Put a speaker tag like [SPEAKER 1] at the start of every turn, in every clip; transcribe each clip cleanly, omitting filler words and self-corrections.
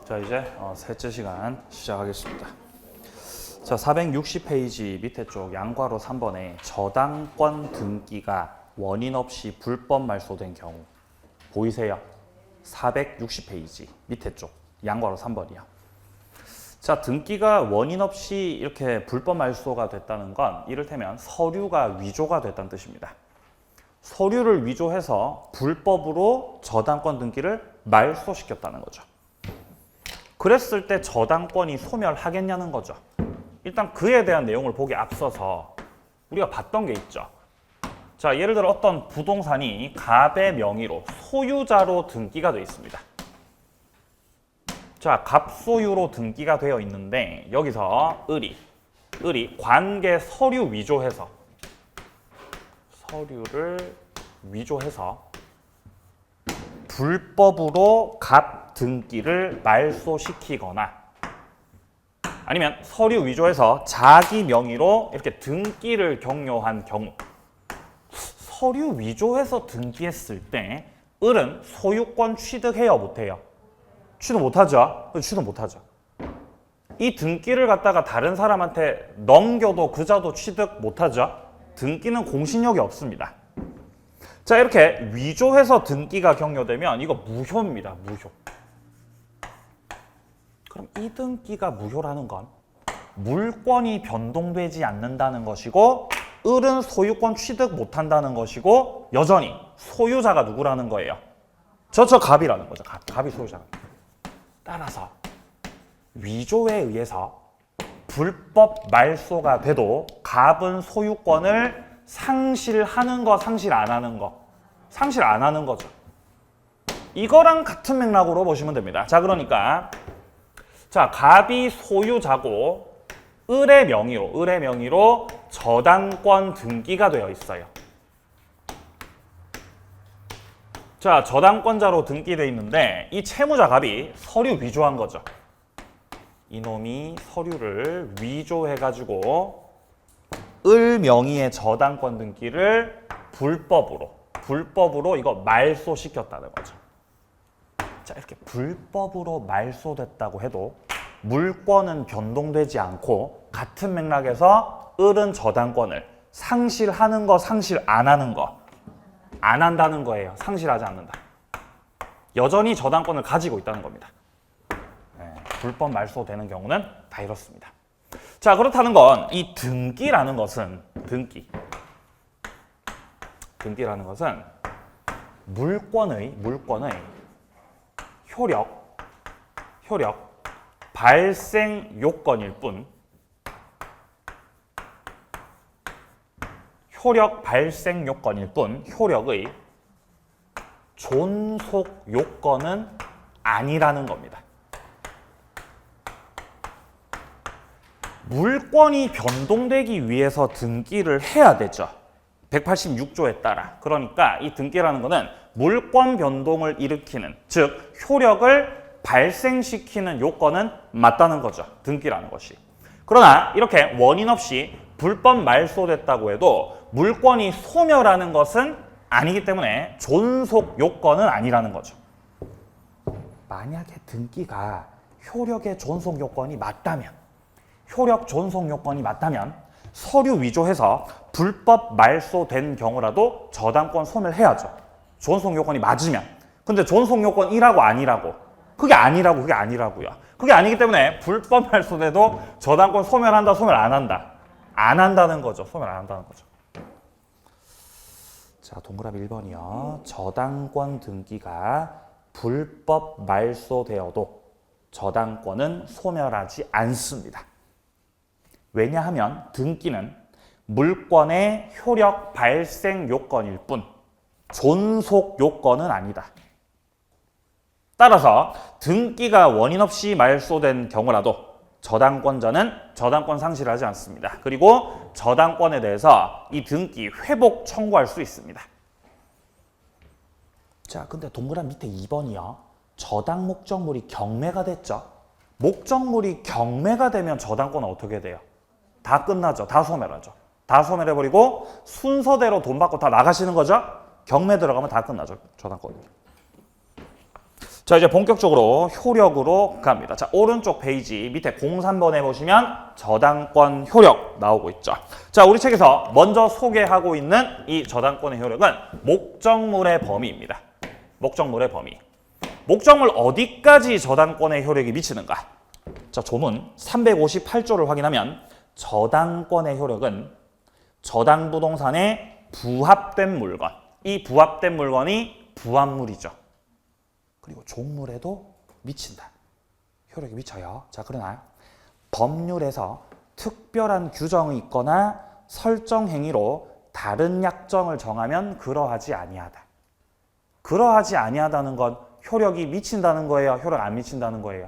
[SPEAKER 1] 자, 이제 셋째 시간 시작하겠습니다. 자, 460페이지 밑에 쪽 양괄호 3번에 저당권 등기가 원인 없이 불법 말소된 경우 보이세요? 460페이지 밑에 쪽 양괄호 3번이요. 자, 등기가 원인 없이 이렇게 불법 말소가 됐다는 건 이를테면 서류가 위조가 됐다는 뜻입니다. 서류를 위조해서 불법으로 저당권 등기를 말소시켰다는 거죠. 그랬을 때 저당권이 소멸하겠냐는 거죠. 일단 그에 대한 내용을 보기 앞서서 우리가 봤던 게 있죠. 자, 예를 들어 어떤 부동산이 갑의 명의로 소유자로 등기가 되어 있습니다. 자, 갑소유로 등기가 되어 있는데 여기서 을이 관계 서류 위조해서 서류를 위조해서 불법으로 갑 등기를 말소시키거나 아니면 서류 위조해서 자기 명의로 이렇게 등기를 경료한 경우, 서류 위조해서 등기했을 때 을은 소유권 취득해요, 못해요? 취득 못하죠? 취득 못하죠. 이 등기를 갖다가 다른 사람한테 넘겨도 그자도 취득 못하죠? 등기는 공신력이 없습니다. 자, 이렇게 위조해서 등기가 경료되면 이거 무효입니다. 무효. 그럼 이 등기가 무효라는 건 물권이 변동되지 않는다는 것이고 을은 소유권 취득 못한다는 것이고 여전히 소유자가 누구라는 거예요? 저 갑이라는 거죠. 갑이 소유자가. 따라서 위조에 의해서 불법 말소가 돼도 갑은 소유권을 상실하는 거, 상실 안 하는 거. 상실 안 하는 거죠. 이거랑 같은 맥락으로 보시면 됩니다. 자, 그러니까 자, 갑이 소유자고 을의 명의로 저당권 등기가 되어 있어요. 자, 저당권자로 등기되어 있는데 이 채무자 갑이 서류 위조한 거죠. 이놈이 서류를 위조해가지고 을 명의의 저당권 등기를 불법으로 이거 말소시켰다는 거죠. 자, 이렇게 불법으로 말소됐다고 해도 물권은 변동되지 않고 같은 맥락에서 을은 저당권을 상실하는 거, 상실 안 하는 거, 안 한다는 거예요. 상실하지 않는다. 여전히 저당권을 가지고 있다는 겁니다. 네, 불법 말소되는 경우는 다 이렇습니다. 자, 그렇다는 건 이 등기라는 것은 등기라는 것은 물권의 효력 발생 요건일 뿐 효력의 존속 요건은 아니라는 겁니다. 물권이 변동되기 위해서 등기를 해야 되죠. 186조에 따라. 그러니까 이 등기라는 것은 물권 변동을 일으키는, 즉 효력을 발생시키는 요건은 맞다는 거죠. 등기라는 것이. 그러나 이렇게 원인 없이 불법 말소됐다고 해도 물권이 소멸하는 것은 아니기 때문에 존속 요건은 아니라는 거죠. 만약에 등기가 효력의 존속 요건이 맞다면 서류 위조해서 불법 말소된 경우라도 저당권 소멸해야죠. 존속 요건이 맞으면. 근데 존속 요건 1하고 아니라고. 그게 아니라고요. 그게 아니기 때문에 불법 말소돼도 저당권 소멸한다, 소멸 안 한다. 안 한다는 거죠. 소멸 안 한다는 거죠. 자, 동그라미 1번이요. 저당권 등기가 불법 말소되어도 저당권은 소멸하지 않습니다. 왜냐하면 등기는 물권의 효력 발생 요건일 뿐 존속 요건은 아니다. 따라서 등기가 원인 없이 말소된 경우라도 저당권자는 저당권 상실하지 않습니다. 그리고 저당권에 대해서 이 등기 회복 청구할 수 있습니다. 자, 근데 동그라미 밑에 2번이요. 저당 목적물이 경매가 됐죠. 목적물이 경매가 되면 저당권은 어떻게 돼요? 다 끝나죠. 다 소멸하죠. 다 소멸해버리고 순서대로 돈 받고 다 나가시는 거죠. 경매 들어가면 다 끝나죠. 저당권이. 자, 이제 본격적으로 효력으로 갑니다. 자, 오른쪽 페이지 밑에 03번에 보시면 저당권 효력 나오고 있죠. 자, 우리 책에서 먼저 소개하고 있는 이 저당권의 효력은 목적물의 범위입니다. 목적물의 범위. 목적물 어디까지 저당권의 효력이 미치는가? 자, 조문 358조를 확인하면 저당권의 효력은 저당 부동산에 부합된 물건, 이 부합된 물건이 부합물이죠. 그리고 종물에도 미친다. 효력이 미쳐요. 자, 그러나 법률에서 특별한 규정이 있거나 설정 행위로 다른 약정을 정하면 그러하지 아니하다. 그러하지 아니하다는 건 효력이 미친다는 거예요? 효력 안 미친다는 거예요?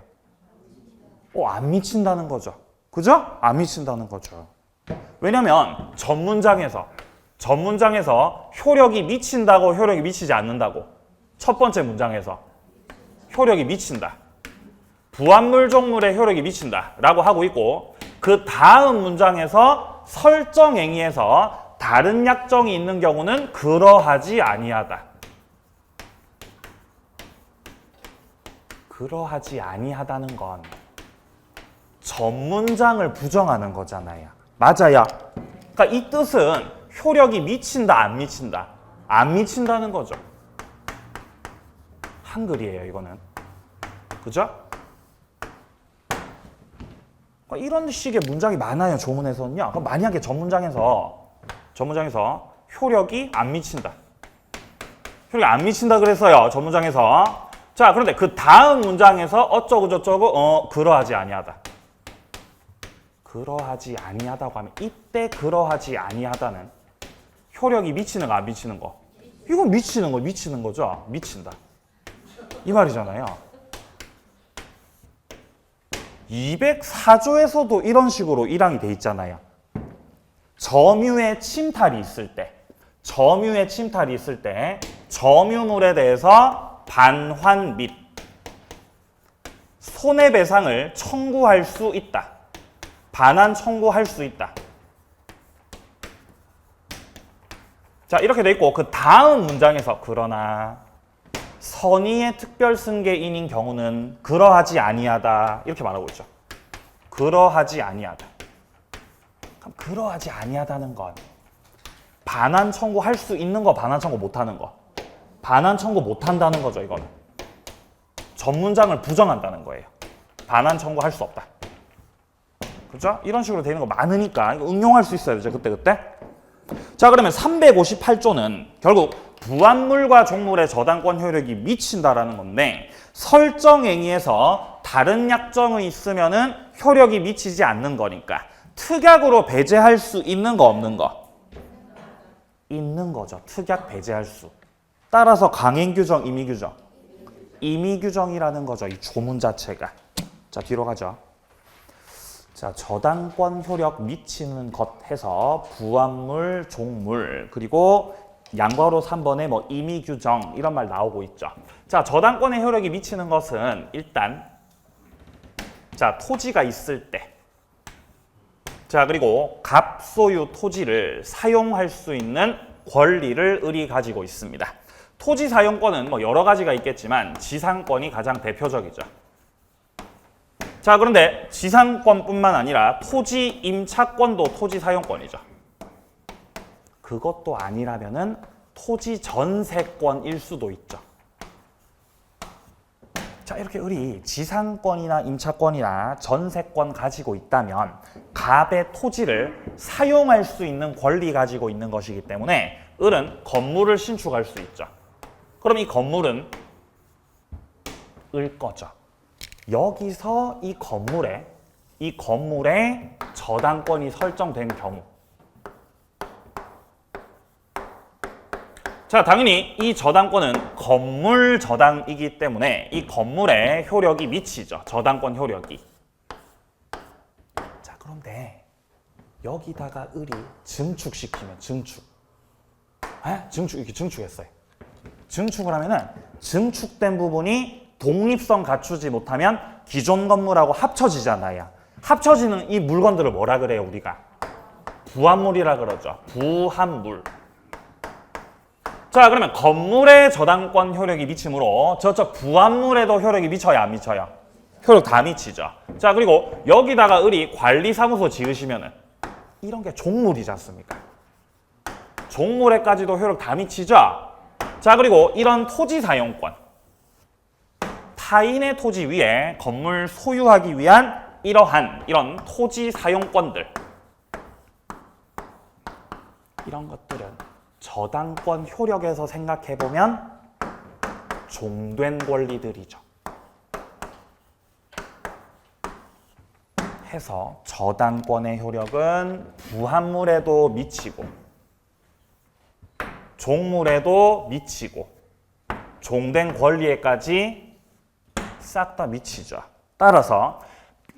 [SPEAKER 1] 안 미친다는 거죠. 그죠? 안 미친다는 거죠. 왜냐면 전문장에서 효력이 미친다고 효력이 미치지 않는다고 첫 번째 문장에서 효력이 미친다. 부합물 종물의 효력이 미친다 라고 하고 있고 그 다음 문장에서 설정 행위에서 다른 약정이 있는 경우는 그러하지 아니하다. 그러하지 아니하다는 건 전문장을 부정하는 거잖아요. 맞아요. 그러니까 이 뜻은 효력이 미친다, 안 미친다? 안 미친다는 거죠. 한글이에요, 이거는. 그죠? 그러니까 이런 식의 문장이 많아요, 조문에서는요. 그럼 만약에 전문장에서 효력이 안 미친다. 효력이 안 미친다 그랬어요, 전문장에서. 자, 그런데 그 다음 문장에서 어쩌고저쩌고 그러하지 아니하다. 그러하지 아니하다고 하면 이때 그러하지 아니하다는 효력이 미치는 거 안 미치는 거? 이건 미치는 거죠. 미친다. 이 말이잖아요. 204조에서도 이런 식으로 1항이 돼 있잖아요. 점유의 침탈이 있을 때 점유물에 대해서 반환 및 손해배상을 청구할 수 있다. 반환 청구할 수 있다. 자, 이렇게 돼 있고 그 다음 문장에서 그러나 선의의 특별승계인인 경우는 그러하지 아니하다. 이렇게 말하고 있죠. 그러하지 아니하다. 그럼 그러하지 아니하다는 건 반환 청구할 수 있는 거, 반환 청구 못하는 거. 반환 청구 못한다는 거죠, 이거는. 전문장을 부정한다는 거예요. 반환 청구할 수 없다. 그죠? 이런 식으로 되는 거 많으니까 이거 응용할 수 있어야 되죠, 그때. 자, 그러면 358조는 결국 부합물과 종물의 저당권 효력이 미친다라는 건데 설정 행위에서 다른 약정이 있으면은 효력이 미치지 않는 거니까 특약으로 배제할 수 있는 거 없는 거? 있는 거죠. 특약 배제할 수. 따라서 강행규정, 임의규정. 임의규정이라는 거죠. 이 조문 자체가. 자, 뒤로 가죠. 자, 저당권 효력 미치는 것 해서 부합물, 종물, 그리고 양괄호 3번에 뭐 임의규정 이런 말 나오고 있죠. 자, 저당권의 효력이 미치는 것은 일단 자, 토지가 있을 때 자, 그리고 갑소유 토지를 사용할 수 있는 권리를 을이 가지고 있습니다. 토지 사용권은 뭐 여러 가지가 있겠지만 지상권이 가장 대표적이죠. 자, 그런데 지상권뿐만 아니라 토지 임차권도 토지 사용권이죠. 그것도 아니라면은 토지 전세권일 수도 있죠. 자, 이렇게 을이 지상권이나 임차권이나 전세권 가지고 있다면 갑의 토지를 사용할 수 있는 권리 가지고 있는 것이기 때문에 을은 건물을 신축할 수 있죠. 그럼 이 건물은 을 거죠. 여기서 이 건물에 저당권이 설정된 경우. 자, 당연히 이 저당권은 건물 저당이기 때문에 이 건물에 효력이 미치죠. 저당권 효력이. 자, 그런데 여기다가 을이 증축시키면 증축. 이렇게 증축했어요. 증축을 하면은 증축된 부분이 독립성 갖추지 못하면 기존 건물하고 합쳐지잖아요. 합쳐지는 이 물건들을 뭐라 그래요, 우리가? 부합물이라 그러죠. 부합물. 자, 그러면 건물에 저당권 효력이 미치므로 저쪽 부합물에도 효력이 미쳐야 안 미쳐요? 효력 다 미치죠. 자, 그리고 여기다가 을이 관리사무소 지으시면은 이런 게 종물이지 않습니까? 종물에까지도 효력 다 미치죠. 자, 그리고 이런 토지 사용권, 타인의 토지 위에 건물 소유하기 위한 이런 토지 사용권들, 이런 것들은 저당권 효력에서 생각해보면 종된 권리들이죠. 해서 저당권의 효력은 부합물에도 미치고 종물에도 미치고 종된 권리에까지 싹 다 미치죠. 따라서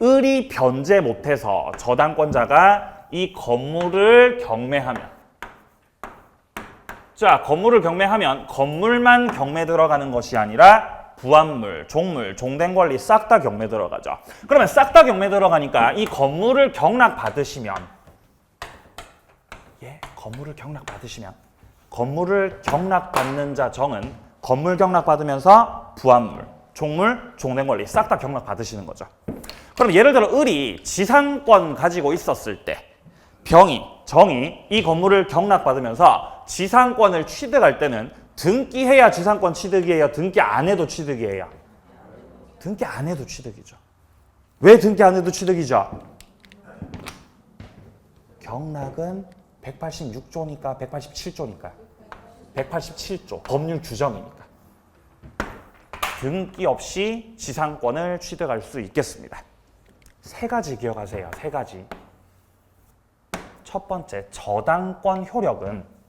[SPEAKER 1] 을이 변제 못해서 저당권자가 이 건물을 경매하면, 자, 건물을 경매하면 건물만 경매 들어가는 것이 아니라 부합물, 종물, 종된 권리 싹 다 경매 들어가죠. 그러면 싹 다 경매 들어가니까 이 건물을 경락받으시면, 건물을 경락받는 자 정은 건물 경락받으면서 부합물, 종물, 종된 권리 싹 다 경락받으시는 거죠. 그럼 예를 들어 을이 지상권 가지고 있었을 때 정이 이 건물을 경락받으면서 지상권을 취득할 때는 등기해야 지상권 취득이에요? 등기 안 해도 취득이에요? 등기 안 해도 취득이죠. 왜 등기 안 해도 취득이죠? 경락은 186조니까 187조니까 187조 법률 규정이니까 등기 없이 지상권을 취득할 수 있겠습니다. 세 가지 기억하세요. 세 가지. 첫 번째, 저당권 효력은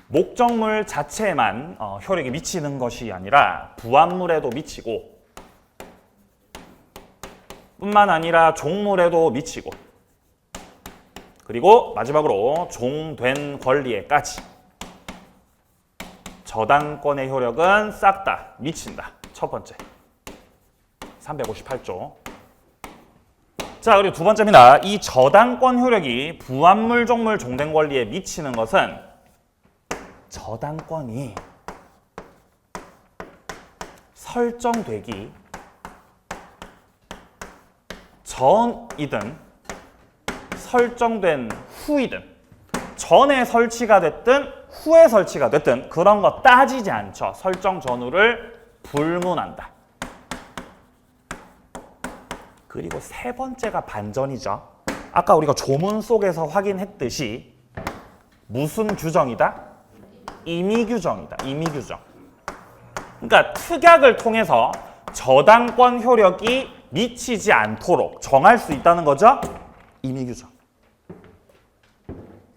[SPEAKER 1] 목적물 자체에만 효력이 미치는 것이 아니라 부합물에도 미치고 뿐만 아니라 종물에도 미치고 그리고 마지막으로 종된 권리에까지 저당권의 효력은 싹 다 미친다. 첫 번째 358조. 자, 그리고 두 번째입니다. 이 저당권 효력이 부합물, 종물, 종된 권리에 미치는 것은 저당권이 설정되기 전이든 설정된 후이든 전에 설치가 됐든 후에 설치가 됐든 그런 거 따지지 않죠. 설정 전후를 불문한다. 그리고 세 번째가 반전이죠. 아까 우리가 조문 속에서 확인했듯이 무슨 규정이다? 임의 규정이다. 임의 규정. 그러니까 특약을 통해서 저당권 효력이 미치지 않도록 정할 수 있다는 거죠. 임의 규정.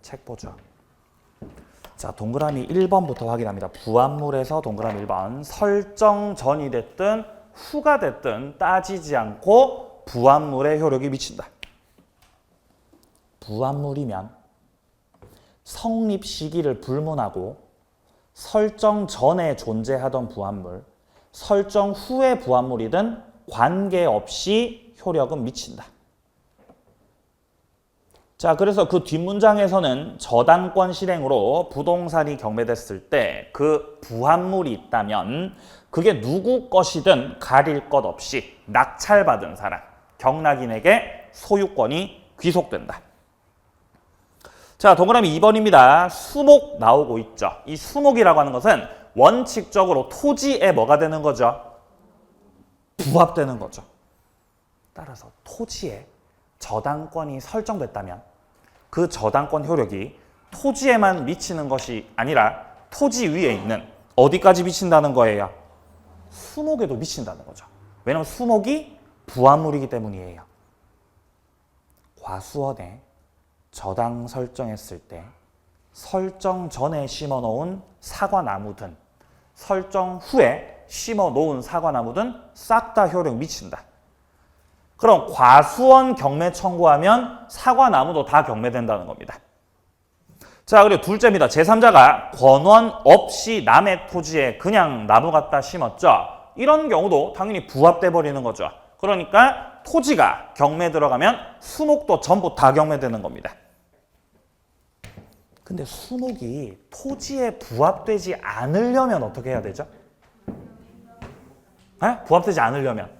[SPEAKER 1] 책 보죠. 자, 동그라미 1번부터 확인합니다. 부합물에서 동그라미 1번. 설정 전이 됐든 후가 됐든 따지지 않고 부합물에 효력이 미친다. 부합물이면 성립 시기를 불문하고 설정 전에 존재하던 부합물, 설정 후의 부합물이든 관계없이 효력은 미친다. 자, 그래서 그 뒷문장에서는 저당권 실행으로 부동산이 경매됐을 때 그 부합물이 있다면 그게 누구 것이든 가릴 것 없이 낙찰받은 사람, 경락인에게 소유권이 귀속된다. 자, 동그라미 2번입니다. 수목 나오고 있죠. 이 수목이라고 하는 것은 원칙적으로 토지에 뭐가 되는 거죠? 부합되는 거죠. 따라서 토지에 저당권이 설정됐다면 그 저당권 효력이 토지에만 미치는 것이 아니라 토지 위에 있는 어디까지 미친다는 거예요? 수목에도 미친다는 거죠. 왜냐하면 수목이 부합물이기 때문이에요. 과수원에 저당 설정했을 때 설정 전에 심어놓은 사과나무든 설정 후에 심어놓은 사과나무든 싹 다 효력 미친다. 그럼 과수원 경매 청구하면 사과나무도 다 경매된다는 겁니다. 자, 그리고 둘째입니다. 제3자가 권원 없이 남의 토지에 그냥 나무 갖다 심었죠. 이런 경우도 당연히 부합돼 버리는 거죠. 그러니까 토지가 경매에 들어가면 수목도 전부 다 경매되는 겁니다. 근데 수목이 토지에 부합되지 않으려면 어떻게 해야 되죠? 네? 부합되지 않으려면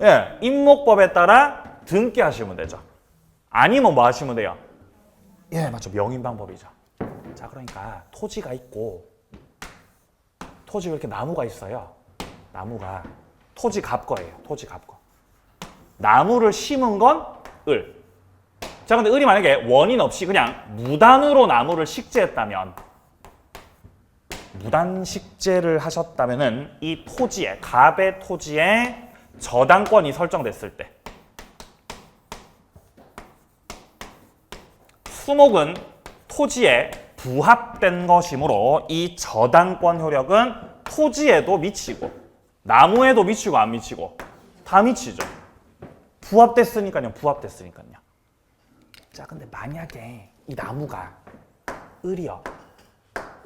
[SPEAKER 1] 예, 임목법에 따라 등기하시면 되죠. 아니면 뭐 하시면 돼요? 예, 맞죠. 명인방법이죠. 자, 그러니까 토지가 있고 토지가 이렇게 나무가 있어요. 나무가 토지 갑거예요. 토지 갑거. 나무를 심은 건 을. 자, 근데 을이 만약에 원인 없이 그냥 무단으로 나무를 식재했다면 무단 식재를 하셨다면은 이 토지에 갑의 토지에 저당권이 설정됐을 때 수목은 토지에 부합된 것이므로 이 저당권 효력은 토지에도 미치고 나무에도 미치고 안 미치고 다 미치죠. 부합됐으니까요. 부합됐으니까요. 자, 근데 만약에 이 나무가 을이요.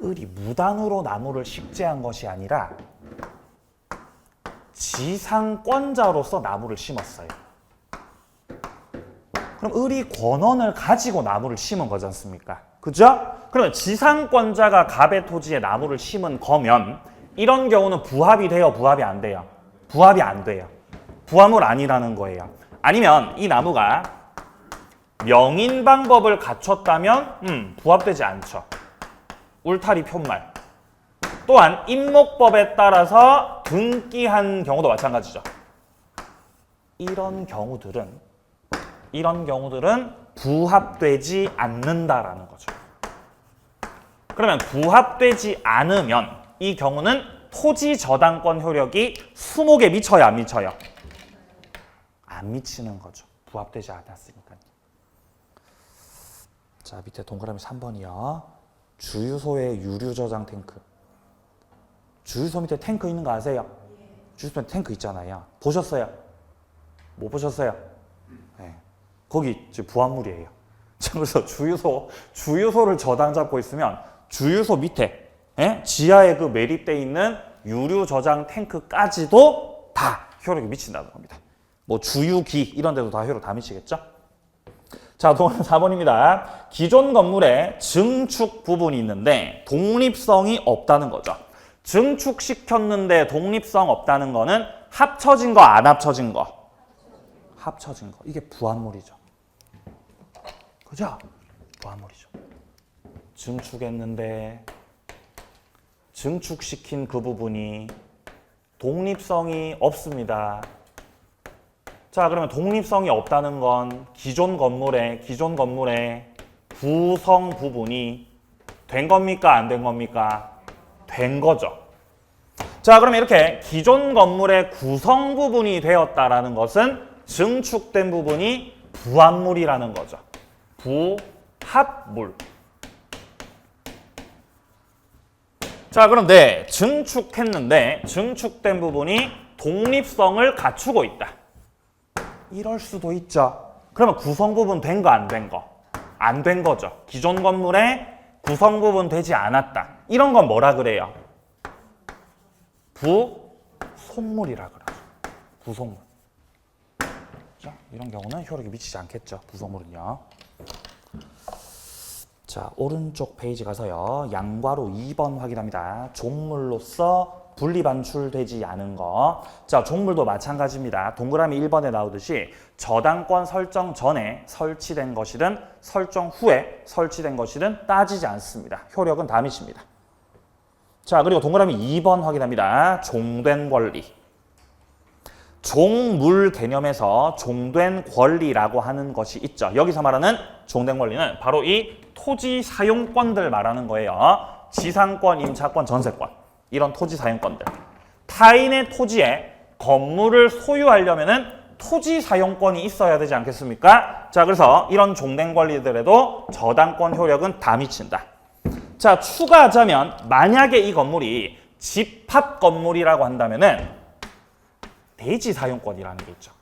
[SPEAKER 1] 을이 무단으로 나무를 식재한 것이 아니라 지상권자로서 나무를 심었어요. 그럼 을이 권원을 가지고 나무를 심은 거지 않습니까? 그죠? 그러면 지상권자가 갑의 토지에 나무를 심은 거면 이런 경우는 부합이 돼요? 부합이 안 돼요? 부합이 안 돼요. 부합물 아니라는 거예요. 아니면 이 나무가 명인 방법을 갖췄다면 부합되지 않죠. 울타리 표말. 또한 임목법에 따라서 등기한 경우도 마찬가지죠. 이런 경우들은 부합되지 않는다라는 거죠. 그러면 부합되지 않으면 이 경우는 토지 저당권 효력이 수목에 미쳐요, 안 미쳐요? 안 미치는 거죠. 부합되지 않았으니까요. 자, 밑에 동그라미 3번이요. 주유소의 유류 저장 탱크. 주유소 밑에 탱크 있는 거 아세요? 주유소 밑에 탱크 있잖아요. 보셨어요? 못 보셨어요? 네. 거기 부합물이에요. 그래서 주유소를 저당 잡고 있으면 주유소 밑에 지하에 그 매립되어 있는 유류 저장 탱크까지도 다 효력이 미친다는 겁니다. 뭐 주유기 이런 데도 다 효력 다 미치겠죠? 자, 동그라미 4번입니다. 기존 건물에 증축 부분이 있는데 독립성이 없다는 거죠. 증축시켰는데 독립성 없다는 거는 합쳐진 거, 안 합쳐진 거? 합쳐진 거. 이게 부합물이죠. 그죠? 부합물이죠. 증축했는데 증축시킨 그 부분이 독립성이 없습니다. 자, 그러면 독립성이 없다는 건 기존 건물의 구성 부분이 된 겁니까? 안 된 겁니까? 된 거죠. 자, 그러면 이렇게 기존 건물의 구성 부분이 되었다라는 것은 증축된 부분이 부합물이라는 거죠. 부합물. 자, 그런데 증축했는데 증축된 부분이 독립성을 갖추고 있다. 이럴 수도 있죠. 그러면 구성 부분 된 거, 안 된 거? 안 된 거죠. 기존 건물에 구성 부분 되지 않았다. 이런 건 뭐라 그래요? 부속물이라 그러죠. 부속물. 자, 이런 경우는 효력이 미치지 않겠죠. 부속물은요. 자, 오른쪽 페이지 가서요. 양괄호 2번 확인합니다. 종물로서 분리 반출되지 않은 거. 자, 종물도 마찬가지입니다. 동그라미 1번에 나오듯이 저당권 설정 전에 설치된 것이든 설정 후에 설치된 것이든 따지지 않습니다. 효력은 다 미칩니다. 자, 그리고 동그라미 2번 확인합니다. 종된 권리. 종물 개념에서 종된 권리라고 하는 것이 있죠. 여기서 말하는 종된 권리는 바로 이 토지 사용권들 말하는 거예요. 지상권, 임차권, 전세권. 이런 토지 사용권들. 타인의 토지에 건물을 소유하려면은 토지 사용권이 있어야 되지 않겠습니까? 자, 그래서 이런 종된 권리들에도 저당권 효력은 다 미친다. 자, 추가하자면 만약에 이 건물이 집합 건물이라고 한다면은 대지 사용권이라는 게 있죠.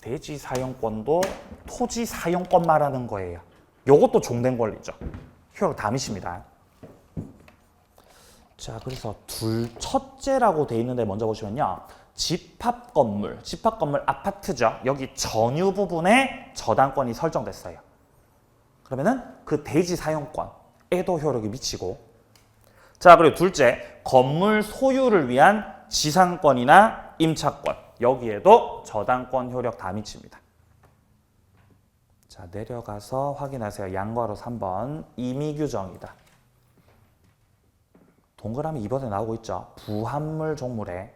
[SPEAKER 1] 대지 사용권도 토지 사용권 말하는 거예요. 요것도 종된 권리죠. 효력 다 미칩니다. 자, 그래서 첫째라고 돼 있는데 먼저 보시면요. 집합 건물 아파트죠. 여기 전유 부분에 저당권이 설정됐어요. 그러면은 그 대지 사용권에도 효력이 미치고, 자, 그리고 둘째, 건물 소유를 위한 지상권이나 임차권, 여기에도 저당권 효력 다 미칩니다. 자, 내려가서 확인하세요. 양괄호 3번 임의규정이다. 동그라미 2번에 나오고 있죠. 부합물 종물에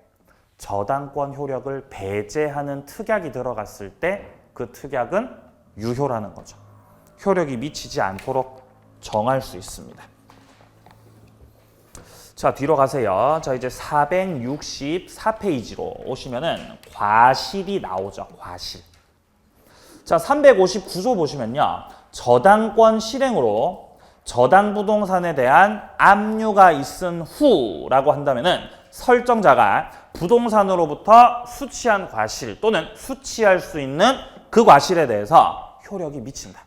[SPEAKER 1] 저당권 효력을 배제하는 특약이 들어갔을 때 그 특약은 유효라는 거죠. 효력이 미치지 않도록 정할 수 있습니다. 자, 뒤로 가세요. 자, 이제 464페이지로 오시면은 과실이 나오죠. 과실. 자, 359조 보시면요. 저당권 실행으로 저당 부동산에 대한 압류가 있은 후라고 한다면은 설정자가 부동산으로부터 수취한 과실 또는 수취할 수 있는 그 과실에 대해서 효력이 미친다.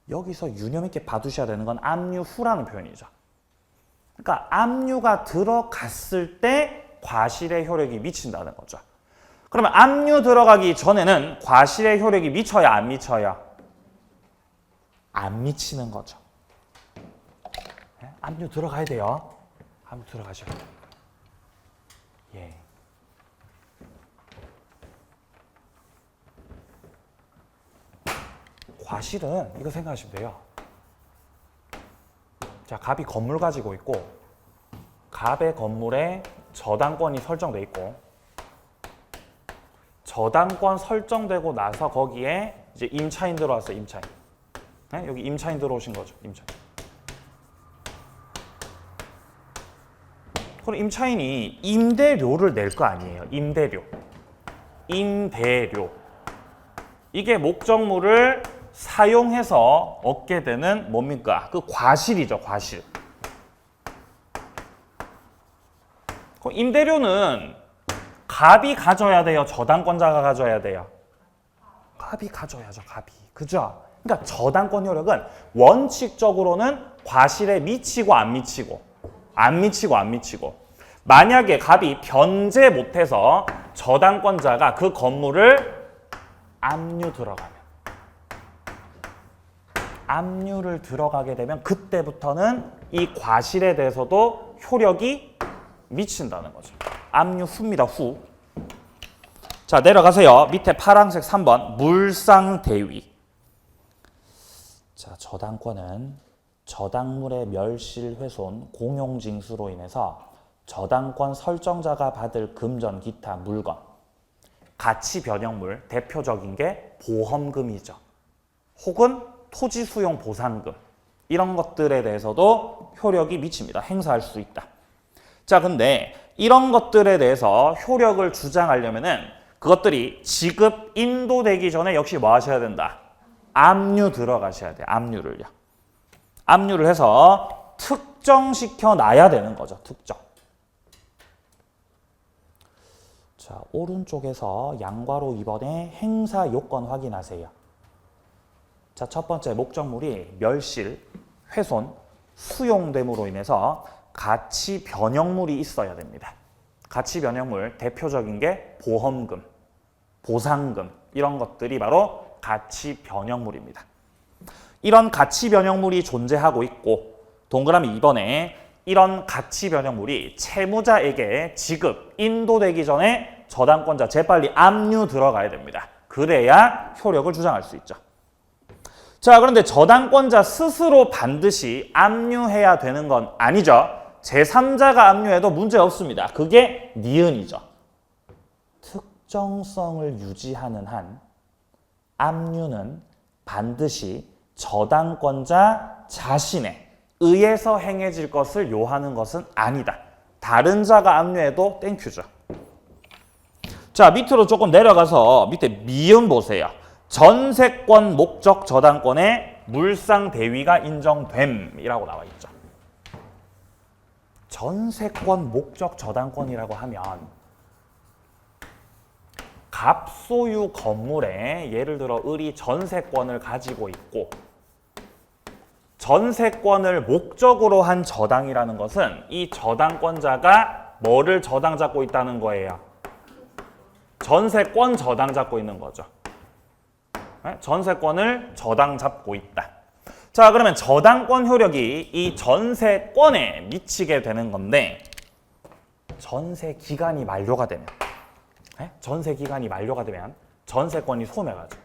[SPEAKER 1] 여기서 유념 있게 봐두셔야 되는 건 압류 후라는 표현이죠. 그러니까 압류가 들어갔을 때 과실의 효력이 미친다는 거죠. 그러면 압류 들어가기 전에는 과실의 효력이 미쳐야 안 미쳐야? 안 미치는 거죠. 압류 들어가야 돼요. 압류 들어가셔야 돼요. 예. 과실은 이거 생각하시면 돼요. 자, 갑이 건물 가지고 있고, 갑의 건물에 저당권이 설정돼 있고, 저당권 설정되고 나서 거기에 이제 임차인 들어왔어요. 임차인. 네? 여기 임차인 들어오신 거죠. 임차인. 그럼 임차인이 임대료를 낼 거 아니에요. 임대료. 임대료. 이게 목적물을 사용해서 얻게 되는 뭡니까? 그 과실이죠. 과실. 그럼 임대료는 갑이 가져야 돼요? 저당권자가 가져야 돼요? 갑이 가져야죠. 갑이. 그죠? 그러니까 저당권 효력은 원칙적으로는 과실에 미치고 안 미치고 안 미치고 안 미치고, 만약에 갑이 변제 못해서 저당권자가 그 건물을 압류 들어가면, 압류를 들어가게 되면 그때부터는 이 과실에 대해서도 효력이 미친다는 거죠. 압류 후입니다. 후. 자, 내려가세요. 밑에 파란색 3번 물상대위. 자, 저당권은 저당물의 멸실, 훼손, 공용징수로 인해서 저당권 설정자가 받을 금전, 기타, 물건, 가치 변형물, 대표적인 게 보험금이죠. 혹은 토지 수용 보상금, 이런 것들에 대해서도 효력이 미칩니다. 행사할 수 있다. 자, 근데 이런 것들에 대해서 효력을 주장하려면은 그것들이 지급 인도되기 전에 역시 뭐 하셔야 된다? 압류 들어가셔야 돼요. 압류를요. 압류를 해서 특정시켜 놔야 되는 거죠. 특정. 자, 오른쪽에서 양괄호 2번의 행사 요건 확인하세요. 자, 첫 번째 목적물이 멸실, 훼손, 수용됨으로 인해서 가치 변형물이 있어야 됩니다. 가치 변형물 대표적인 게 보험금, 보상금, 이런 것들이 바로 가치 변형물입니다. 이런 가치 변형물이 존재하고 있고, 동그라미 2번에 이런 가치 변형물이 채무자에게 지급, 인도되기 전에 저당권자 재빨리 압류 들어가야 됩니다. 그래야 효력을 주장할 수 있죠. 자, 그런데 저당권자 스스로 반드시 압류해야 되는 건 아니죠. 제3자가 압류해도 문제 없습니다. 그게 니은이죠. 특정성을 유지하는 한 압류는 반드시 저당권자 자신에 의해서 행해질 것을 요하는 것은 아니다. 다른 자가 압류해도 땡큐죠. 자, 밑으로 조금 내려가서 밑에 미음 보세요. 전세권 목적 저당권에 물상대위가 인정됨이라고 나와 있죠. 전세권 목적 저당권이라고 하면 갑소유 건물에 예를 들어 을이 전세권을 가지고 있고, 전세권을 목적으로 한 저당이라는 것은 이 저당권자가 뭐를 저당 잡고 있다는 거예요? 전세권 저당 잡고 있는 거죠. 네? 전세권을 저당 잡고 있다. 자, 그러면 저당권 효력이 이 전세권에 미치게 되는 건데 전세 기간이 만료가 되면 전세 기간이 만료가 되면 전세권이 소멸하죠.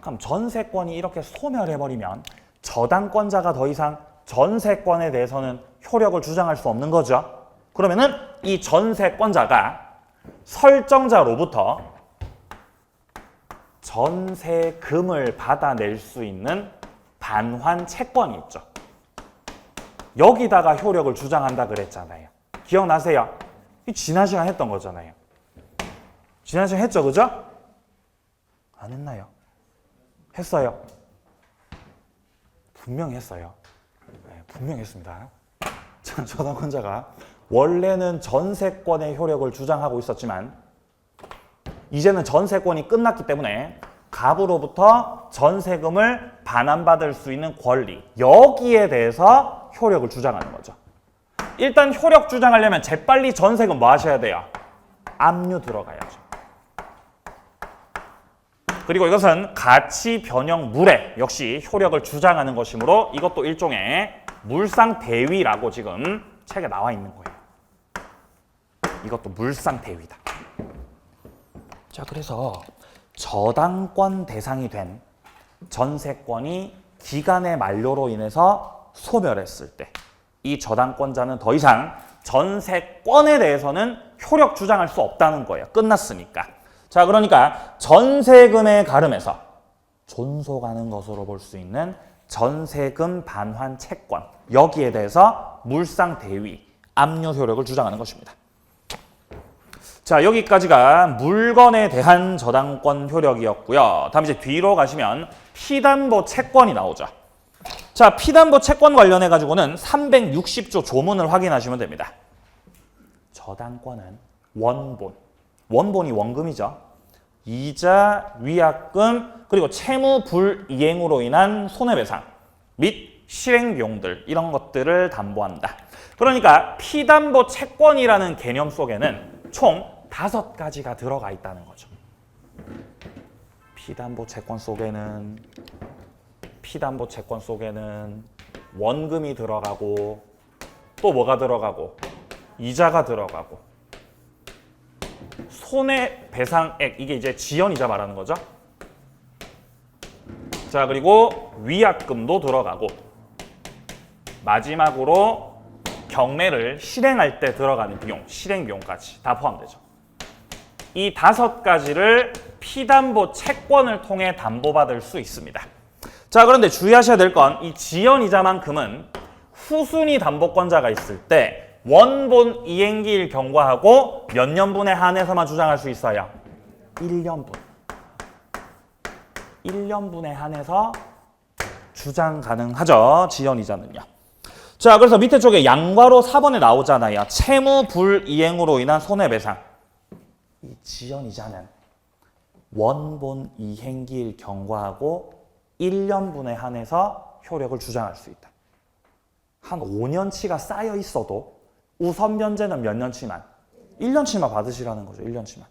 [SPEAKER 1] 그럼 전세권이 이렇게 소멸해버리면 저당권자가 더 이상 전세권에 대해서는 효력을 주장할 수 없는 거죠. 그러면은 이 전세권자가 설정자로부터 전세금을 받아낼 수 있는 반환 채권이 있죠. 여기다가 효력을 주장한다 그랬잖아요. 기억나세요? 지난 시간 했던 거잖아요. 지난 시간 했죠, 그죠? 안 했나요? 했어요. 분명히 했어요. 네, 분명히 했습니다. 저당권자가 원래는 전세권의 효력을 주장하고 있었지만 이제는 전세권이 끝났기 때문에 갑으로부터 전세금을 반환받을 수 있는 권리, 여기에 대해서 효력을 주장하는 거죠. 일단 효력 주장하려면 재빨리 전세금 뭐 하셔야 돼요? 압류 들어가야죠. 그리고 이것은 가치 변형물에 역시 효력을 주장하는 것이므로 이것도 일종의 물상대위라고 지금 책에 나와 있는 거예요. 이것도 물상대위다. 자, 그래서 저당권 대상이 된 전세권이 기간의 만료로 인해서 소멸했을 때 이 저당권자는 더 이상 전세권에 대해서는 효력 주장할 수 없다는 거예요. 끝났으니까. 자, 그러니까 전세금의 가름에서 존속하는 것으로 볼 수 있는 전세금 반환 채권, 여기에 대해서 물상대위, 압류 효력을 주장하는 것입니다. 자, 여기까지가 물건에 대한 저당권 효력이었고요. 다음 이제 뒤로 가시면 피담보 채권이 나오죠. 자, 피담보 채권 관련해 가지고는 360조 조문을 확인하시면 됩니다. 저당권은 원본, 원본이 원금이죠. 이자, 위약금, 그리고 채무 불이행으로 인한 손해배상 및 실행비용들, 이런 것들을 담보한다. 그러니까 피담보 채권이라는 개념 속에는 총 5가지가 들어가 있다는 거죠. 피담보 채권 속에는 원금이 들어가고 또 뭐가 들어가고 이자가 들어가고 손해배상액, 이게 이제 지연이자 말하는 거죠. 자, 그리고 위약금도 들어가고 마지막으로 경매를 실행할 때 들어가는 비용, 실행비용까지 다 포함되죠. 이 5가지를 피담보 채권을 통해 담보받을 수 있습니다. 자, 그런데 주의하셔야 될 건 이 지연이자만큼은 후순위 담보권자가 있을 때 원본 이행기일 경과하고 몇 년분에 한해서만 주장할 수 있어요? 1년분. 1년분에 한해서 주장 가능하죠, 지연이자는요. 자, 그래서 밑에 쪽에 양괄호 4번에 나오잖아요. 채무 불이행으로 인한 손해배상. 이 지연이자는 원본 이행기일 경과하고 1년분에 한해서 효력을 주장할 수 있다. 한 5년치가 쌓여 있어도 우선 변제는 몇 년치만? 1년치만 받으시라는 거죠. 1년치만.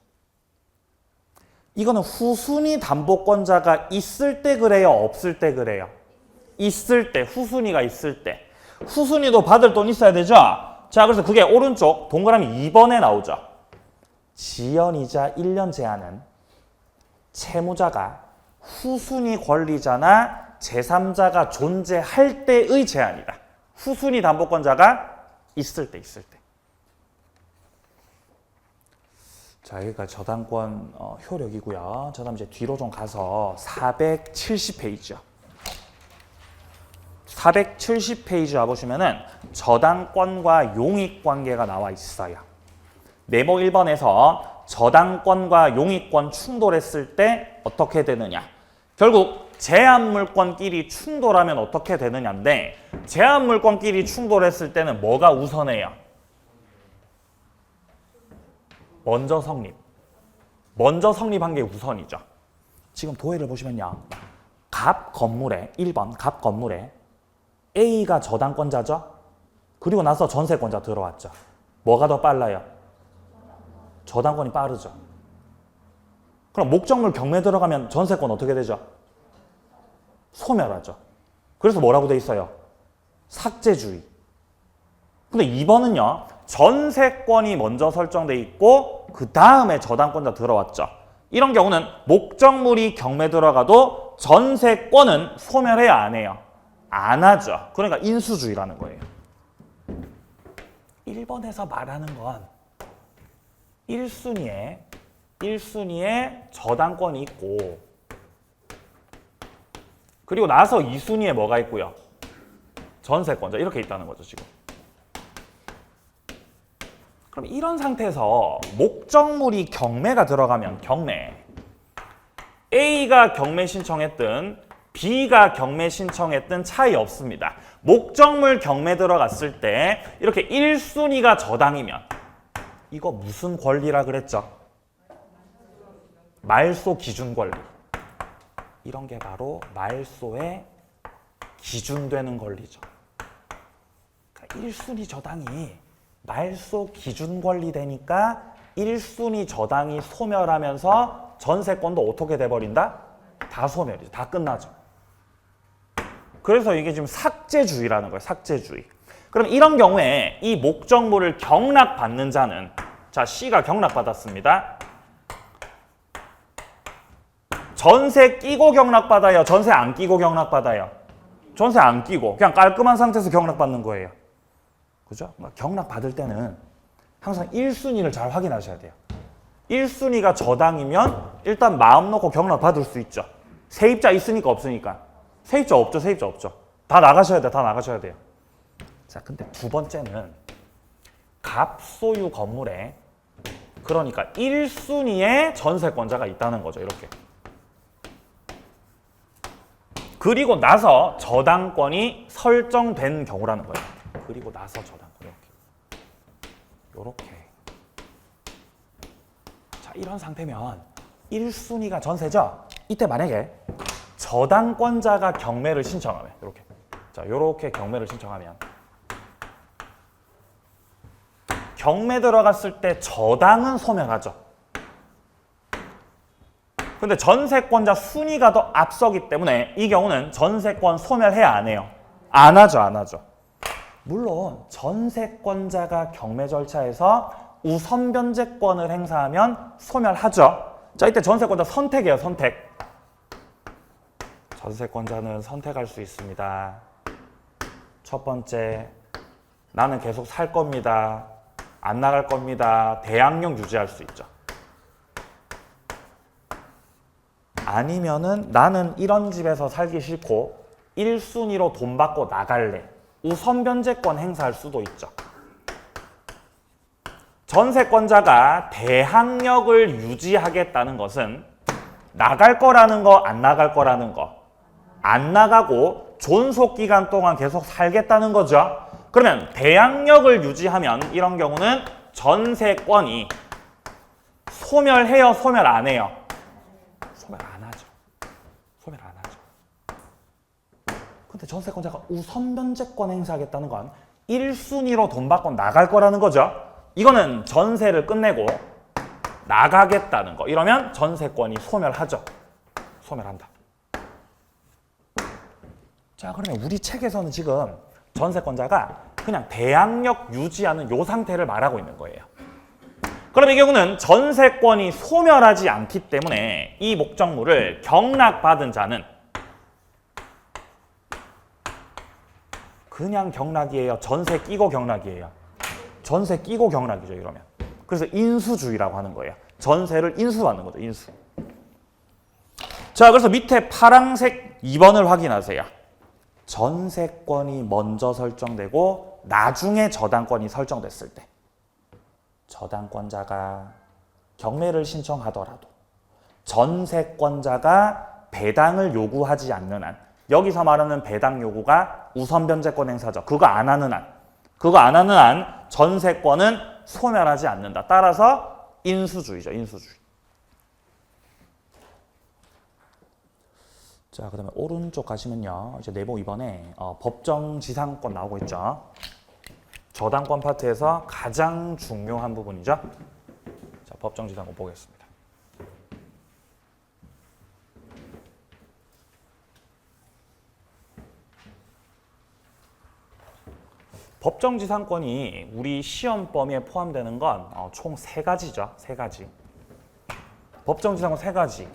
[SPEAKER 1] 이거는 후순위 담보권자가 있을 때 그래요? 없을 때 그래요? 있을 때, 후순위가 있을 때. 후순위도 받을 돈 있어야 되죠? 자, 그래서 그게 오른쪽 동그라미 2번에 나오죠. 지연이자 1년 제한은 채무자가 후순위 권리자나 제3자가 존재할 때의 제한이다. 후순위 담보권자가 있을 때. 자, 여기가 저당권 효력이고요. 저 다음 이제 뒤로 좀 가서 470페이지요. 470페이지 와보시면은 저당권과 용익관계가 나와 있어요. 네모 1번에서 저당권과 용익권 충돌했을 때 어떻게 되느냐. 결국 제한물권끼리 충돌하면 어떻게 되느냐인데, 제한물권끼리 충돌했을 때는 뭐가 우선해요? 먼저 성립한 게 우선이죠. 지금 도해를 보시면요. 갑 건물에 1번 갑 건물에 A가 저당권자죠. 그리고 나서 전세권자 들어왔죠. 뭐가 더 빨라요? 저당권이 빠르죠. 그럼 목적물 경매 들어가면 전세권 어떻게 되죠? 소멸하죠. 그래서 뭐라고 돼 있어요? 삭제주의. 근데 2번은요. 전세권이 먼저 설정돼 있고 그 다음에 저당권자 들어왔죠. 이런 경우는 목적물이 경매 들어가도 전세권은 소멸해야 안 해요? 안 하죠. 그러니까 인수주의라는 거예요. 1번에서 말하는 건 1순위에 저당권이 있고 그리고 나서 2순위에 뭐가 있고요? 전세권자 이렇게 있다는 거죠, 지금. 그럼 이런 상태에서 목적물이 경매가 들어가면 경매 A가 경매 신청했든 B가 경매 신청했든 차이 없습니다. 목적물 경매 들어갔을 때 이렇게 1순위가 저당이면 이거 무슨 권리라 그랬죠? 말소 기준 권리. 이런 게 바로 말소에 기준되는 권리죠. 그러니까 1순위 저당이 말소 기준 권리 되니까 1순위 저당이 소멸하면서 전세권도 어떻게 돼버린다? 다 소멸이죠. 다 끝나죠. 그래서 이게 지금 삭제주의라는 거예요. 삭제주의. 그럼 이런 경우에 이 목적물을 경락받는 자는 자 C가 경락받았습니다. 전세 끼고 경락받아요? 전세 안 끼고 경락받아요? 전세 안 끼고 그냥 깔끔한 상태에서 경락받는 거예요. 그죠? 경락받을 때는 항상 1순위를 잘 확인하셔야 돼요. 1순위가 저당이면 일단 마음 놓고 경락받을 수 있죠. 세입자 있으니까 없으니까. 세입자 없죠. 세입자 없죠. 다 나가셔야 돼요. 다 나가셔야 돼요. 자, 근데 두 번째는 갑소유 건물에 그러니까 1순위에 전세권자가 있다는 거죠. 이렇게. 그리고 나서 저당권이 설정된 경우라는 거예요. 그리고 나서 저당권 이렇게. 자, 이런 상태면 1순위가 전세죠. 이때 만약에 저당권자가 경매를 신청하면 이렇게. 자, 이렇게 경매를 신청하면 경매 들어갔을 때 저당은 소멸하죠. 근데 전세권자 순위가 더 앞서기 때문에 이 경우는 전세권 소멸해야 안 해요? 안 하죠, 안 하죠. 물론 전세권자가 경매 절차에서 우선 변제권을 행사하면 소멸하죠. 자, 이때 전세권자 선택이에요, 선택. 전세권자는 선택할 수 있습니다. 첫 번째, 나는 계속 살 겁니다. 안 나갈 겁니다. 대항력 유지할 수 있죠. 아니면은 나는 이런 집에서 살기 싫고 1순위로 돈 받고 나갈래. 우선 변제권 행사할 수도 있죠. 전세권자가 대항력을 유지하겠다는 것은 나갈 거라는 거, 안 나갈 거라는 거. 안 나가고 존속 기간 동안 계속 살겠다는 거죠. 그러면 대항력을 유지하면 이런 경우는 전세권이 소멸해요, 소멸 안 해요? 소멸 안 하죠. 소멸 안 하죠. 근데 전세권자가 우선 변제권 행사하겠다는 건 1순위로 돈 받고 나갈 거라는 거죠. 이거는 전세를 끝내고 나가겠다는 거. 이러면 전세권이 소멸하죠. 소멸한다. 자, 그러면 우리 책에서는 지금 전세권자가 그냥 대항력 유지하는 이 상태를 말하고 있는 거예요. 그럼 이 경우는 전세권이 소멸하지 않기 때문에 이 목적물을 경락받은 자는 그냥 경락이에요? 전세 끼고 경락이에요? 전세 끼고 경락이죠, 이러면. 그래서 인수주의라고 하는 거예요. 전세를 인수하는 거죠, 인수. 자, 그래서 밑에 파란색 2번을 확인하세요. 전세권이 먼저 설정되고 나중에 저당권이 설정됐을 때 저당권자가 경매를 신청하더라도 전세권자가 배당을 요구하지 않는 한 여기서 말하는 배당 요구가 우선 변제권 행사죠. 그거 안 하는 한 전세권은 소멸하지 않는다. 따라서 인수주의죠. 인수주의. 자, 그다음에 오른쪽 가시면요. 이제 내부 2번에 법정지상권 나오고 있죠. 저당권 파트에서 가장 중요한 부분이죠. 자, 법정지상권 보겠습니다. 법정지상권이 우리 시험 범위에 포함되는 건 총 3가지죠. 3가지. 법정지상권 3가지.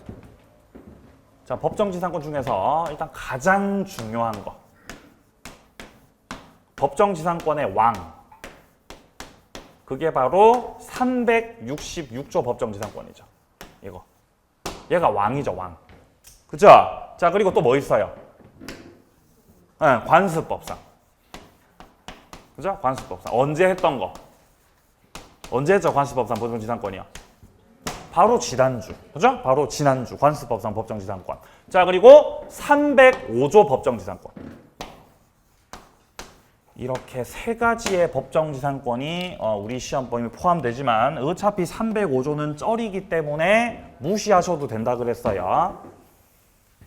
[SPEAKER 1] 자, 법정지상권 중에서 일단 가장 중요한 거. 법정지상권의 왕. 그게 바로 366조 법정지상권이죠. 이거. 얘가 왕이죠, 왕. 그죠? 자, 그리고 또 뭐 있어요? 네, 관습법상. 그죠? 관습법상. 언제 했던 거? 언제 했죠? 관습법상 법정지상권이요? 바로 지난주. 그죠? 바로 지난주. 관습법상 법정지상권. 자, 그리고 305조 법정지상권. 이렇게 3가지의 법정지상권이 우리 시험 범위에 포함되지만 어차피 305조는 쩔이기 때문에 무시하셔도 된다 그랬어요.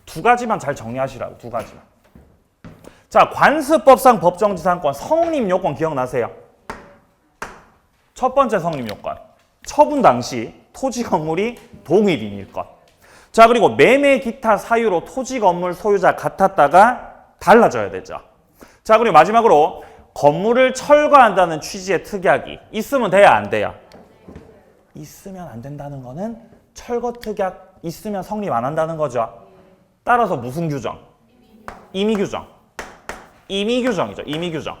[SPEAKER 1] 2가지만 잘 정리하시라고. 2가지만. 자, 관습법상 법정지상권 성립 요건 기억나세요? 첫 번째 성립 요건. 처분 당시 토지 건물이 동일인일 것. 자, 그리고 매매 기타 사유로 토지 건물 소유자 같았다가 달라져야 되죠. 자, 그리고 마지막으로 건물을 철거한다는 취지의 특약이 있으면 돼야 안 돼요? 있으면 안 된다는 거는 철거 특약 있으면 성립 안 한다는 거죠. 따라서 무슨 규정? 임의 규정. 임의 규정이죠. 임의 규정.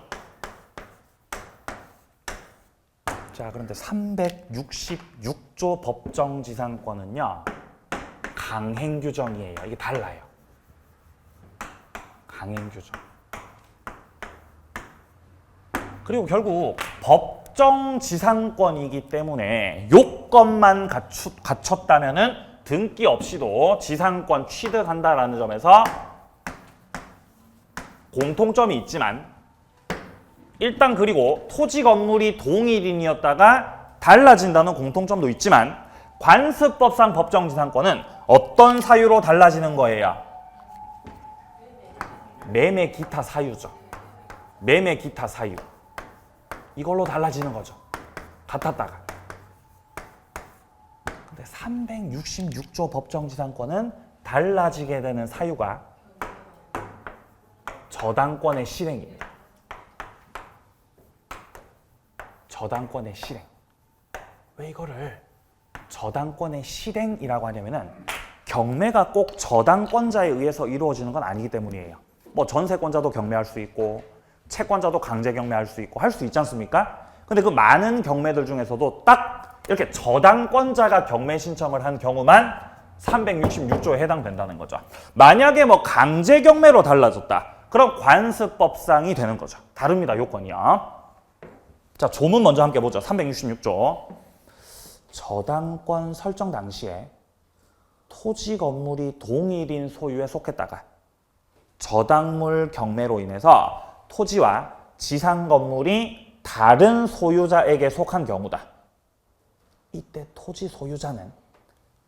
[SPEAKER 1] 자, 그런데 366조 법정지상권은요. 강행 규정이에요. 이게 달라요. 강행 규정. 그리고 결국 법정지상권이기 때문에 요건만 갖췄다면은 등기 없이도 지상권 취득한다라는 점에서 공통점이 있지만 일단 그리고 토지 건물이 동일인이었다가 달라진다는 공통점도 있지만 관습법상 법정지상권은 어떤 사유로 달라지는 거예요? 매매 기타 사유죠. 매매 기타 사유. 이걸로 달라지는 거죠. 같았다가. 근데 366조 법정지상권은 달라지게 되는 사유가 저당권의 실행입니다. 저당권의 실행. 왜 이거를 저당권의 실행이라고 하냐면은 경매가 꼭 저당권자에 의해서 이루어지는 건 아니기 때문이에요. 뭐 전세권자도 경매할 수 있고 채권자도 강제 경매할 수 있고 할 수 있지 않습니까? 근데 그 많은 경매들 중에서도 딱 이렇게 저당권자가 경매 신청을 한 경우만 366조에 해당된다는 거죠. 만약에 뭐 강제 경매로 달라졌다. 그럼 관습법상이 되는 거죠. 다릅니다. 요건이요. 자, 조문 먼저 함께 보죠. 366조. 저당권 설정 당시에 토지 건물이 동일인 소유에 속했다가 저당물 경매로 인해서 토지와 지상 건물이 다른 소유자에게 속한 경우다. 이때 토지 소유자는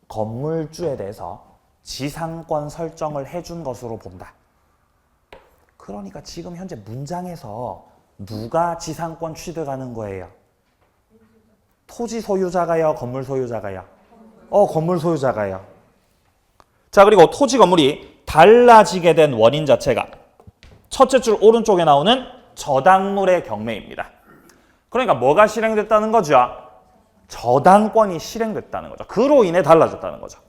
[SPEAKER 1] 건물주에 대해서 지상권 설정을 해준 것으로 본다. 그러니까 지금 현재 문장에서 누가 지상권 취득하는 거예요? 토지 소유자가요? 건물 소유자가요? 건물 소유자가요. 자, 그리고 토지 건물이 달라지게 된 원인 자체가 첫째 줄 오른쪽에 나오는 저당물의 경매입니다. 그러니까 뭐가 실행됐다는 거죠? 저당권이 실행됐다는 거죠. 그로 인해 달라졌다는 거죠.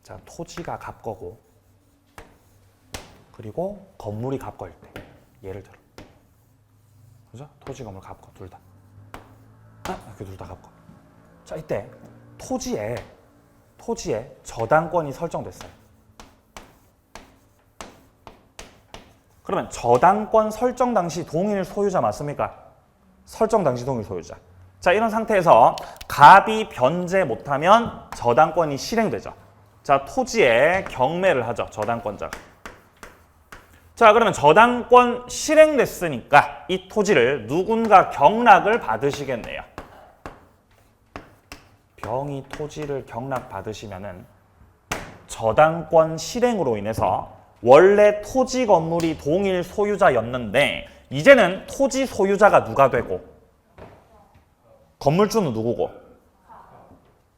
[SPEAKER 1] 자, 토지가 값 거고 그리고 건물이 값 거일 때 예를 들어 그죠? 토지 건물 값 거 둘 다 이렇게 둘 다 값 거. 자, 이때 토지에 저당권이 설정됐어요. 그러면 저당권 설정 당시 동일 소유자 맞습니까? 설정 당시 동일 소유자. 자, 이런 상태에서 갑이 변제 못하면 저당권이 실행되죠. 자, 토지에 경매를 하죠. 저당권자가. 자, 그러면 저당권 실행됐으니까 이 토지를 누군가 경락을 받으시겠네요. 병이 토지를 경락 받으시면은 저당권 실행으로 인해서 원래 토지 건물이 동일 소유자였는데 이제는 토지 소유자가 누가 되고 건물주는 누구고?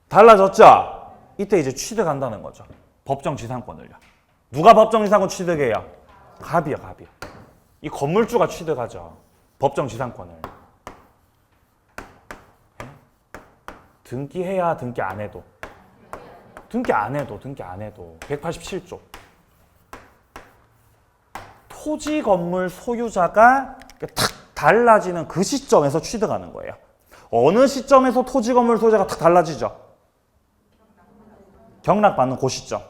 [SPEAKER 1] 달라졌죠? 이때 이제 취득한다는 거죠. 법정지상권을요. 누가 법정지상권 취득해요? 갑이요, 갑이요. 이 건물주가 취득하죠. 법정지상권을. 등기해야 등기 안 해도. 등기 안 해도. 187조. 토지 건물 소유자가 탁 달라지는 그 시점에서 취득하는 거예요. 어느 시점에서 토지 건물 소유자가 탁 달라지죠? 경락받는 그 시점.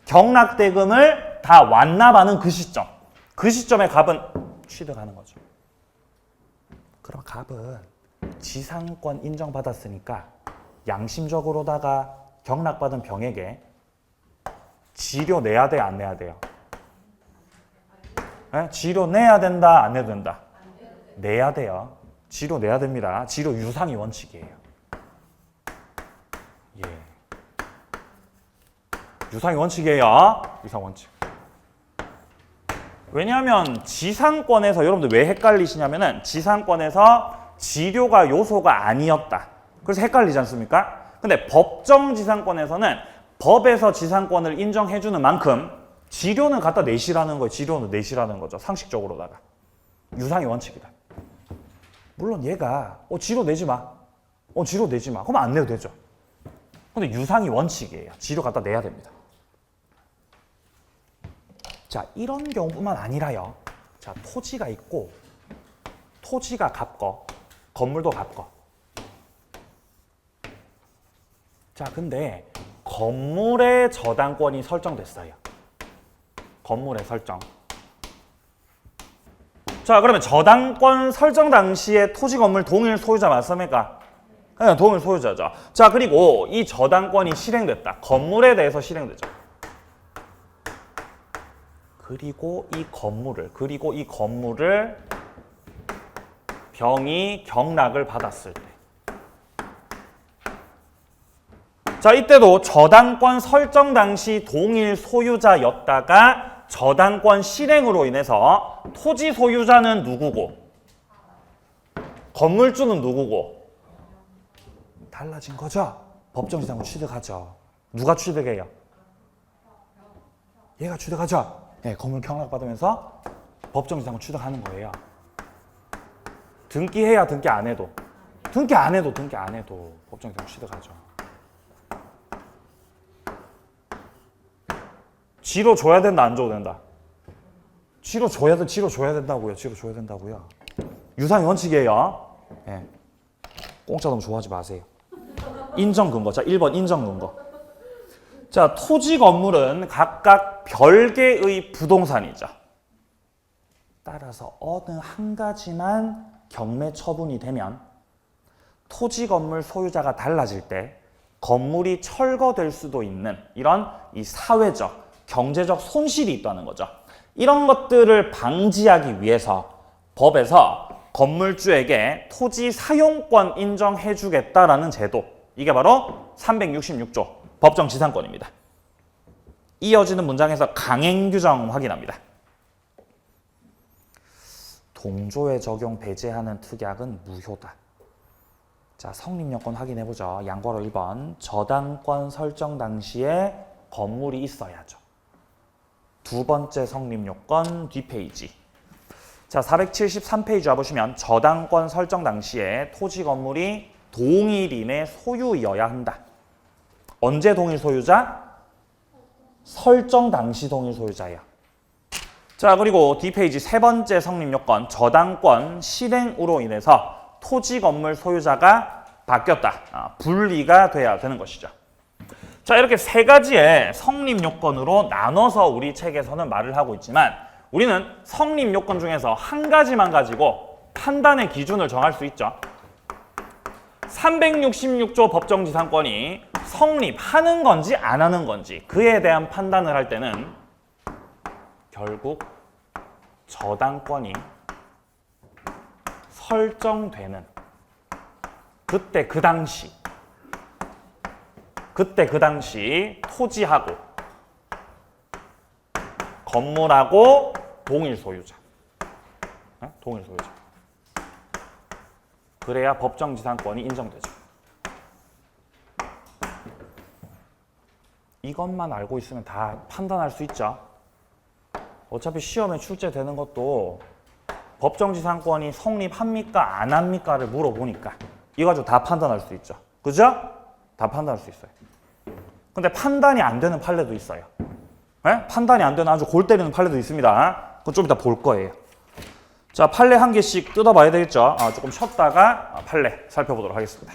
[SPEAKER 1] 경락대금을 다 완납하는 그 시점. 그 시점에 갑은 취득하는 거죠. 그럼 갑은 지상권 인정받았으니까 양심적으로다가 경락받은 병에게 지료 내야 돼, 안 내야 돼요? 네? 지료 내야 된다, 안 내도 된다? 내야 돼요. 지료 내야 됩니다. 지료 유상이 원칙이에요. 예. 유상이 원칙이에요. 유상 원칙. 왜냐하면 지상권에서 여러분들 왜 헷갈리시냐면은 지상권에서 지료가 요소가 아니었다. 그래서 헷갈리지 않습니까? 근데 법정지상권에서는 법에서 지상권을 인정해주는 만큼 지료는 갖다 내시라는 거예요. 지료는 내시라는 거죠. 상식적으로다가. 유상의 원칙이다. 물론 얘가 지료 내지 마. 지료 내지 마. 그럼 안 내도 되죠. 근데 유상이 원칙이에요. 지료 갖다 내야 됩니다. 자, 이런 경우뿐만 아니라요. 자, 토지가 있고 토지가 갑거, 건물도 갑거. 자, 근데 건물의 저당권이 설정됐어요. 건물의 설정. 자, 그러면 저당권 설정 당시에 토지 건물 동일 소유자 맞습니까? 네, 동일 소유자죠. 자, 그리고 이 저당권이 실행됐다. 건물에 대해서 실행되죠. 그리고 이 건물을 병이 경락을 받았을 때. 자, 이때도 저당권 설정 당시 동일 소유자였다가 저당권 실행으로 인해서 토지 소유자는 누구고 건물주는 누구고 달라진 거죠. 법정지상권 취득하죠. 누가 취득해요? 얘가 취득하죠. 네, 건물 경락받으면서 법정지상권 취득하는 거예요. 등기해야 등기 안 해도. 등기 안 해도 법정지상권 취득하죠. 지로 줘야 된다, 안 줘도 된다? 지로 줘야 된다고요. 유상의 원칙이에요. 네. 공짜 너무 좋아하지 마세요. 인정 근거. 자, 1번 인정 근거. 자, 토지 건물은 각각 별개의 부동산이죠. 따라서 어느 한 가지만 경매 처분이 되면 토지 건물 소유자가 달라질 때 건물이 철거될 수도 있는 이런 이 사회적, 경제적 손실이 있다는 거죠. 이런 것들을 방지하기 위해서 법에서 건물주에게 토지 사용권 인정해주겠다라는 제도. 이게 바로 366조 법정지상권입니다. 이어지는 문장에서 강행 규정 확인합니다. 동조에 적용 배제하는 특약은 무효다. 자, 성립요건 확인해보죠. 양괄호 1번. 저당권 설정 당시에 건물이 있어야죠. 두 번째 성립요건 뒷페이지. 자, 473페이지 와보시면 저당권 설정 당시에 토지 건물이 동일인의 소유이어야 한다. 언제 동일 소유자? 설정 당시 동일 소유자예요. 자, 그리고 뒷페이지 세 번째 성립요건 저당권 실행으로 인해서 토지 건물 소유자가 바뀌었다. 분리가 돼야 되는 것이죠. 자, 이렇게 세 가지의 성립요건으로 나눠서 우리 책에서는 말을 하고 있지만 우리는 성립요건 중에서 한 가지만 가지고 판단의 기준을 정할 수 있죠. 366조 법정지상권이 성립하는 건지 안 하는 건지 그에 대한 판단을 할 때는 결국 저당권이 설정되는 그때 그 당시 토지하고 건물하고 동일 소유자. 그래야 법정지상권이 인정되죠. 이것만 알고 있으면 다 판단할 수 있죠. 어차피 시험에 출제되는 것도 법정지상권이 성립합니까 안 합니까를 물어보니까 이거 가지고 다 판단할 수 있죠. 그죠? 다 판단할 수 있어요. 근데 판단이 안 되는 판례도 있어요. 네? 판단이 안 되는 아주 골 때리는 판례도 있습니다. 그건 좀 이따 볼 거예요. 자, 판례 한 개씩 뜯어봐야 되겠죠. 조금 쉬었다가 판례 살펴보도록 하겠습니다.